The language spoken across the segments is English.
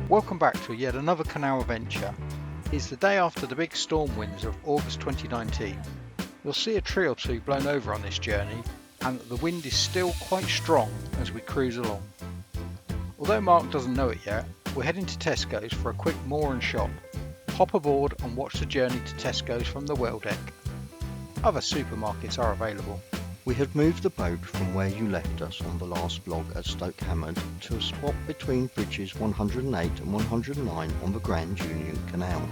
Welcome back to yet another canal adventure. It's the day after the big storm winds of August 2019. You'll see a tree or two blown over on this journey, and the wind is still quite strong as we cruise along. Although Mark doesn't know it yet, we're heading to Tesco's for a quick moor and shop. Hop aboard and watch the journey to Tesco's from the well deck. Other supermarkets are available. We had moved the boat from where you left us on the last vlog at Stoke Hammond to a spot between bridges 108 and 109 on the Grand Union Canal.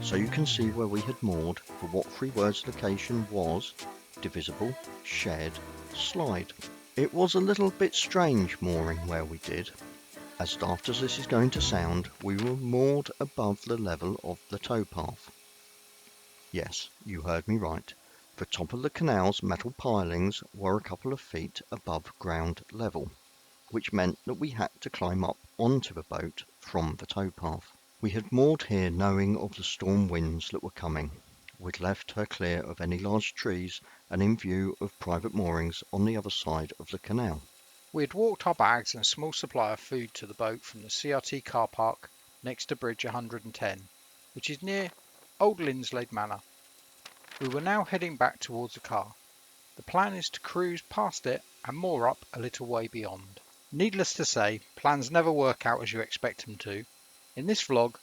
So you can see where we had moored for what three words location was: divisible, shed, slide. It was a little bit strange mooring where we did, as daft as this is going to sound, we were moored above the level of the towpath. Yes, you heard me right. The top of the canal's metal pilings were a couple of feet above ground level, which meant that we had to climb up onto the boat from the towpath. We had moored here knowing of the storm winds that were coming. We'd left her clear of any large trees and in view of private moorings on the other side of the canal. We had walked our bags and a small supply of food to the boat from the CRT car park next to Bridge 110, which is near Old Linslade Manor. We were now heading back towards the car. The plan is to cruise past it and moor up a little way beyond. Needless to say, plans never work out as you expect them to. In this vlog,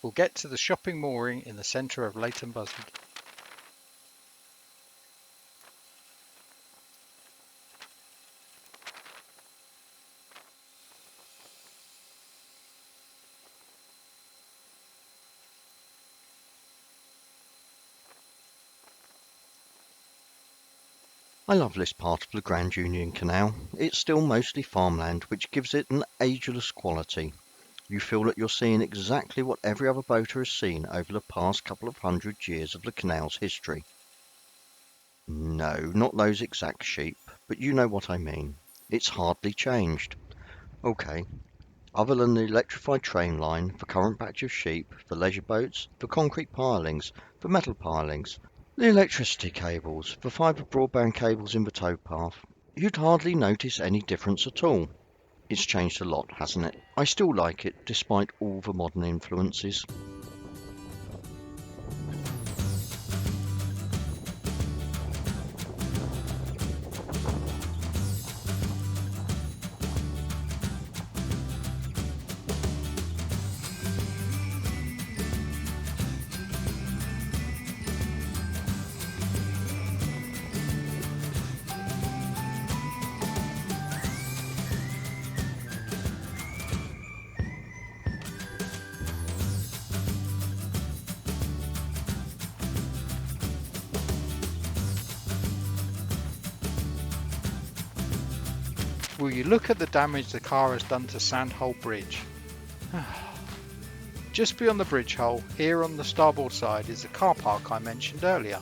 we'll get to the shopping mooring in the centre of Leighton Buzzard. I love this part of the Grand Union Canal. It's still mostly farmland, which gives it an ageless quality. You feel that you're seeing exactly what every other boater has seen over the past couple of 100 years of the canal's history. No, not those exact sheep, but you know what I mean. It's hardly changed. Okay, other than the electrified train line, the current batch of sheep, the leisure boats, the concrete pilings, the metal pilings, the electricity cables, the fibre broadband cables in the towpath, you'd hardly notice any difference at all. It's changed a lot, hasn't it? I still like it, despite all the modern influences. Will you look at the damage the car has done to Sandhole Bridge? Just beyond the bridge hole, here on the starboard side, is the car park I mentioned earlier.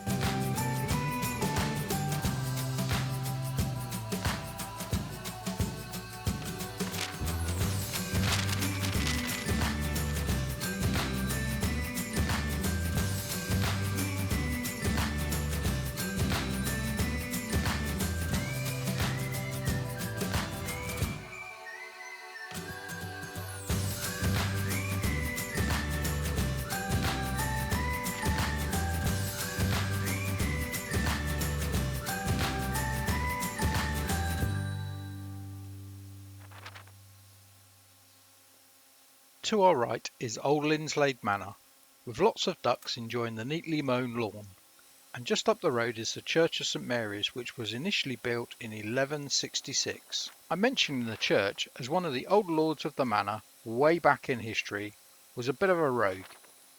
To our right is Old Linslade Manor, with lots of ducks enjoying the neatly mown lawn, and just up the road is the Church of St Mary's, which was initially built in 1166. I'm mentioning the church as one of the old lords of the manor, way back in history, was a bit of a rogue.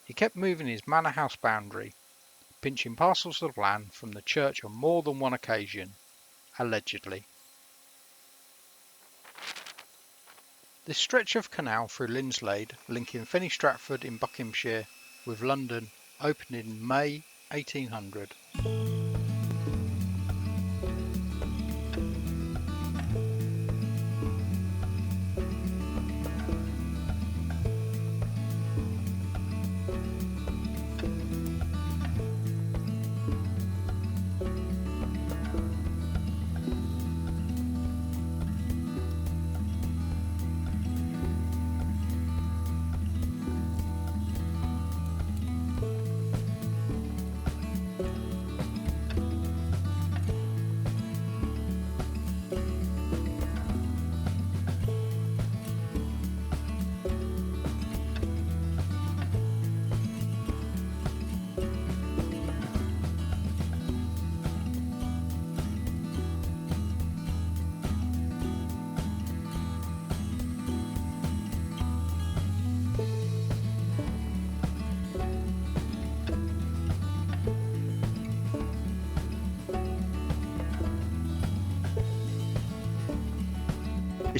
He kept moving his manor house boundary, pinching parcels of land from the church on more than one occasion, allegedly. This stretch of canal through Linslade, linking Fenny Stratford in Buckinghamshire with London, opened in May 1800.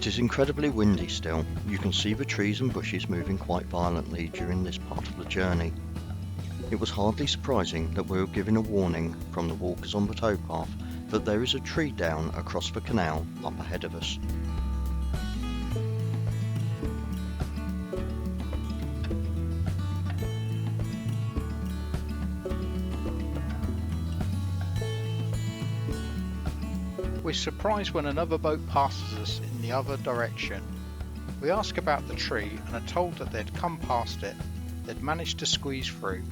It is incredibly windy still. You can see the trees and bushes moving quite violently during this part of the journey. It was hardly surprising that we were given a warning from the walkers on the towpath that there is a tree down across the canal up ahead of us. We're surprised when another boat passes us in the other direction. We ask about the tree and are told that they'd come past it. They'd managed to squeeze through.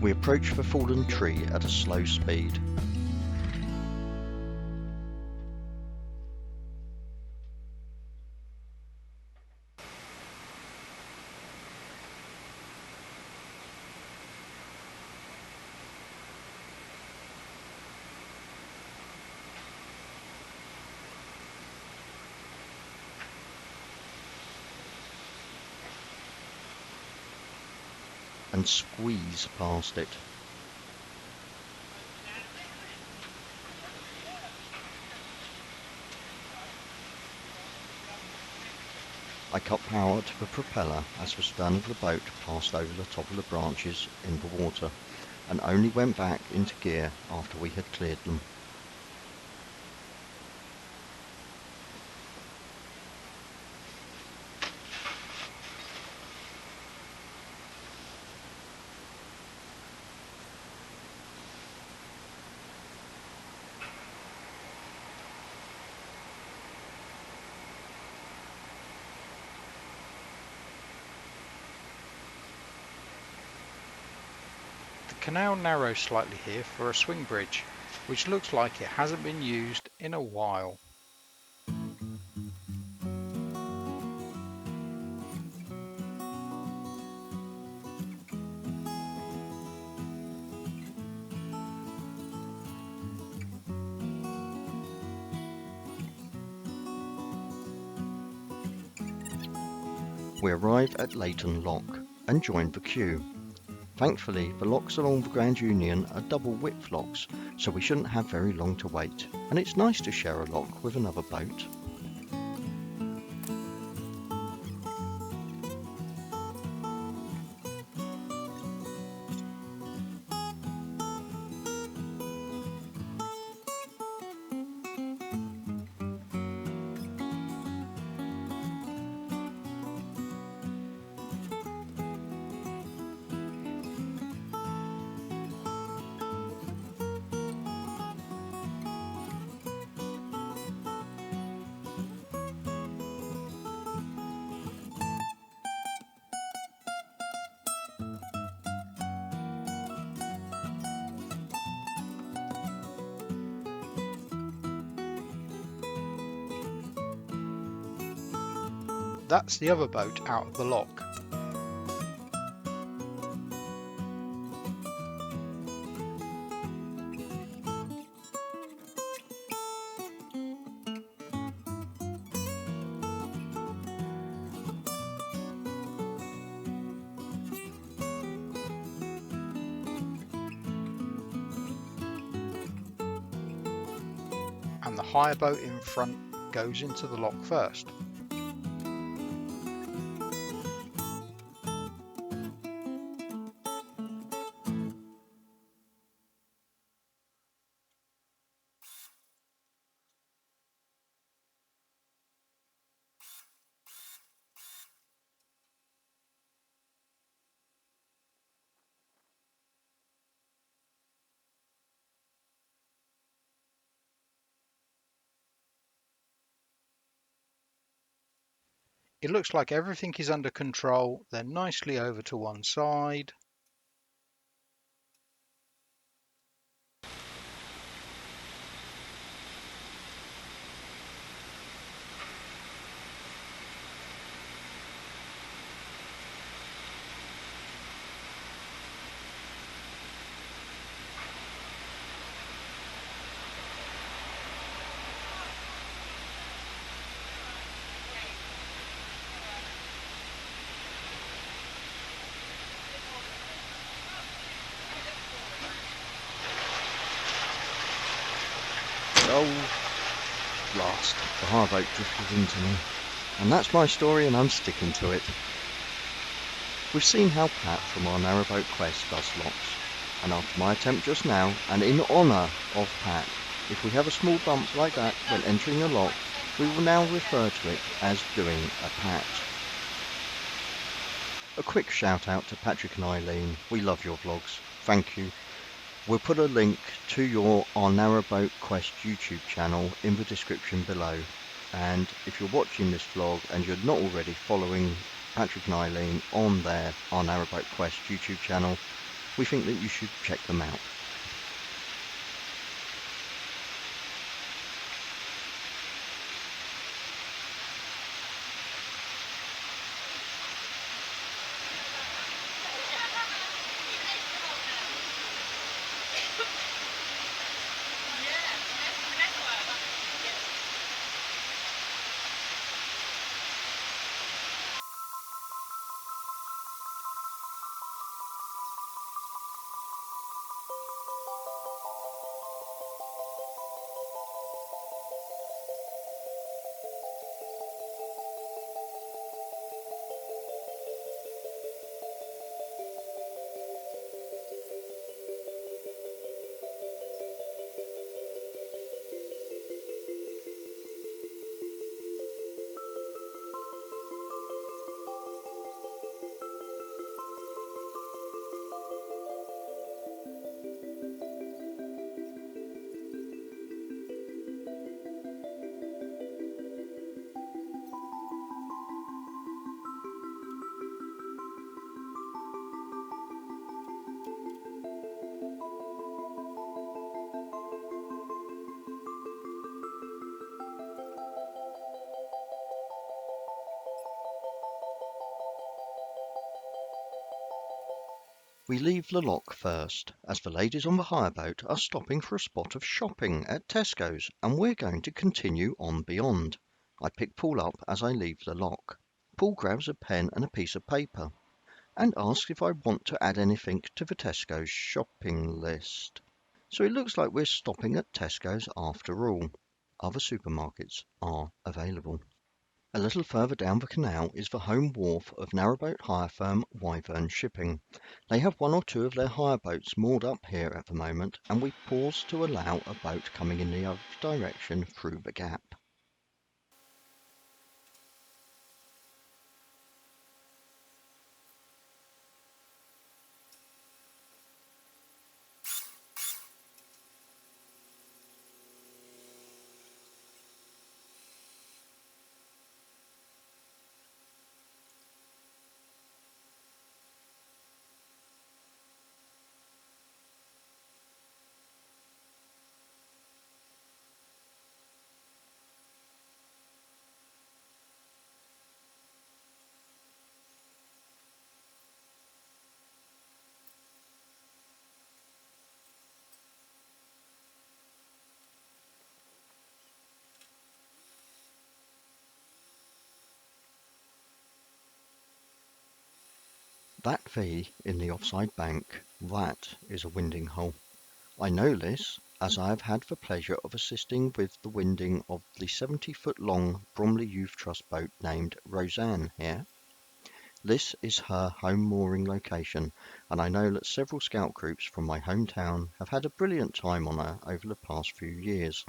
We approach the fallen tree at a slow speed. And squeeze past it. I cut power to the propeller as the stern of the boat passed over the top of the branches in the water, and only went back into gear after we had cleared them. The canal narrows slightly here for a swing bridge, which looks like it hasn't been used in a while. We arrive at Leighton Lock and join the queue. Thankfully, the locks along the Grand Union are double width locks, so we shouldn't have very long to wait, and it's nice to share a lock with another boat. That's the other boat out of the lock. And the hire boat in front goes into the lock first. It looks like everything is under control. They're nicely over to one side. Oh, blast. The hire boat drifted into me. And that's my story and I'm sticking to it. We've seen how Pat from our narrowboat quest does locks. And after my attempt just now, and in honour of Pat, if we have a small bump like that when entering a lock, we will now refer to it as doing a Pat. A quick shout out to Patrick and Eileen. We love your vlogs. Thank you. We'll put a link to our Narrowboat Quest YouTube channel in the description below. And if you're watching this vlog and you're not already following Patrick and Eileen on our Narrowboat Quest YouTube channel, we think that you should check them out. We leave the lock first, as the ladies on the hire boat are stopping for a spot of shopping at Tesco's, and we're going to continue on beyond. I pick Paul up as I leave the lock. Paul grabs a pen and a piece of paper, and asks if I want to add anything to the Tesco's shopping list. So it looks like we're stopping at Tesco's after all. Other supermarkets are available. A little further down the canal is the home wharf of narrowboat hire firm Wyvern Shipping. They have one or two of their hire boats moored up here at the moment, and we pause to allow a boat coming in the other direction through the gap. That V in the offside bank, that is a winding hole. I know this, as I have had the pleasure of assisting with the winding of the 70-foot-long Bromley Youth Trust boat named Roseanne here. This is her home mooring location, and I know that several scout groups from my hometown have had a brilliant time on her over the past few years.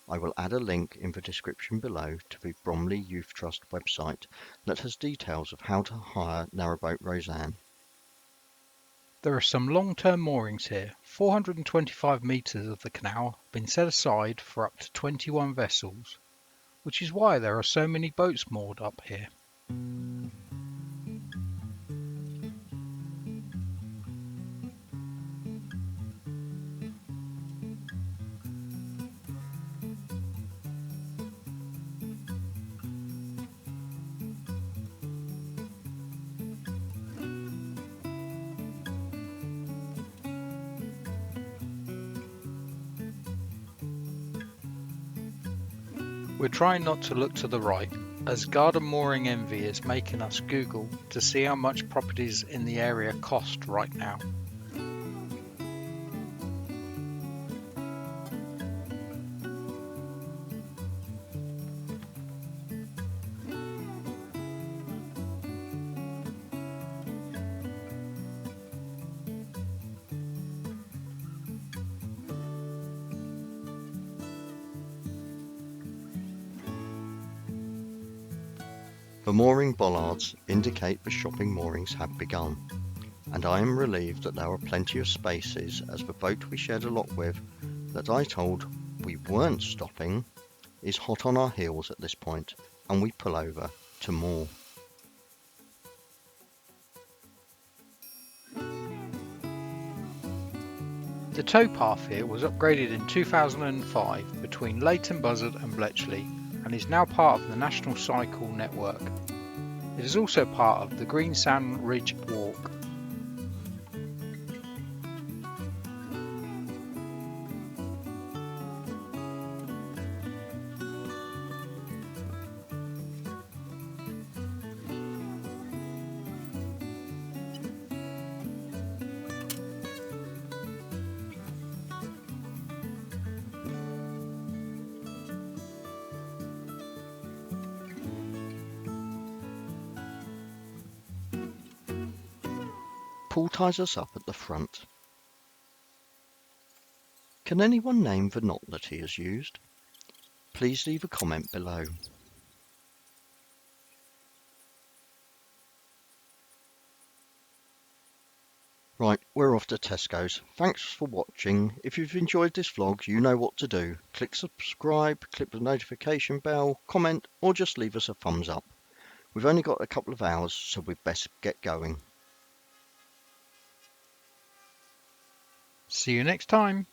I will add a link in the description below to the Bromley Youth Trust website that has details of how to hire narrowboat Roseanne. There are some long-term moorings here. 425 metres of the canal have been set aside for up to 21 vessels, which is why there are so many boats moored up here. We're trying not to look to the right, as garden mooring envy is making us Google to see how much properties in the area cost right now. The mooring bollards indicate the shopping moorings have begun, and I am relieved that there are plenty of spaces, as the boat we shared a lock with, that I told we weren't stopping, is hot on our heels at this point, and we pull over to moor. The towpath here was upgraded in 2005 between Leighton Buzzard and Bletchley and is now part of the National Cycle Network. It is also part of the Greensand Ridge Walk. Paul ties us up at the front. Can anyone name the knot that he has used? Please leave a comment below. Right, we're off to Tesco's. Thanks for watching. If you've enjoyed this vlog, you know what to do. Click subscribe, click the notification bell, comment, or just leave us a thumbs up. We've only got a couple of hours, so we'd best get going. See you next time.